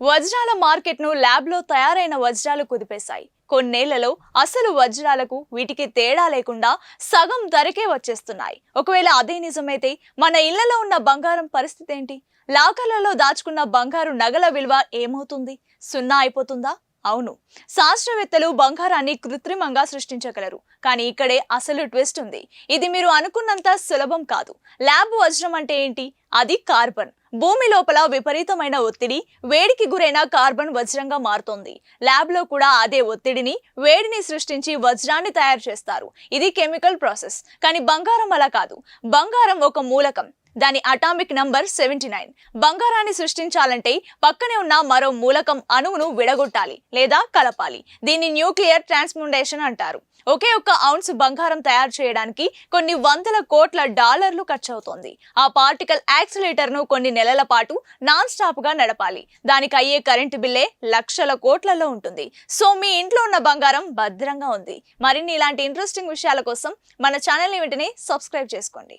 వజ్రాల మార్కెట్ను ల్యాబ్లో తయారైన వజ్రాలు కుదిపేశాయి. కొన్నేళ్లలో అసలు వజ్రాలకు వీటికి తేడా లేకుండా సగం ధరకే వచ్చేస్తున్నాయి. ఒకవేళ అదే నిజమైతే మన ఇళ్లలో ఉన్న బంగారం పరిస్థితి ఏంటి? లాకర్లలో దాచుకున్న బంగారు నగల విలువ ఏమవుతుంది? సున్నా అయిపోతుందా? అవును, శాస్త్రవేత్తలు బంగారాన్ని కృత్రిమంగా సృష్టించగలరు. కానీ ఇక్కడే అసలు ట్విస్ట్ ఉంది. ఇది మీరు అనుకున్నంత సులభం కాదు. ల్యాబ్ వజ్రం అంటే ఏంటి? అది కార్బన్. భూమి లోపల విపరీతమైన ఒత్తిడి, వేడికి గురైన కార్బన్ వజ్రంగా మారుతోంది. ల్యాబ్ లో కూడా అదే ఒత్తిడిని, వేడిని సృష్టించి వజ్రాన్ని తయారు చేస్తారు. ఇది కెమికల్ ప్రాసెస్. కానీ బంగారం అలా కాదు. బంగారం ఒక మూలకం. దాని అటామిక్ నంబర్ 79. బంగారాన్ని సృష్టించాలంటే పక్కనే ఉన్న మరో మూలకం అణువును విడగొట్టాలి లేదా కలపాలి. దీన్ని న్యూక్లియర్ ట్రాన్స్ముటేషన్ అంటారు. ఒకే ఒక్క ఔన్స్ బంగారం తయారు చేయడానికి కొన్ని వందల కోట్ల డాలర్లు ఖర్చవుతోంది. ఆ పార్టికల్ యాక్సిలేటర్ ను కొన్ని నెలల పాటు నాన్ స్టాప్ గా నడపాలి. దానికి అయ్యే కరెంటు బిల్లే లక్షల కోట్లలో ఉంటుంది. సో మీ ఇంట్లో ఉన్న బంగారం భద్రంగా ఉంది. మరిన్ని ఇలాంటి ఇంట్రెస్టింగ్ విషయాల కోసం మన ఛానల్ ని వెంటనే సబ్స్క్రైబ్ చేసుకోండి.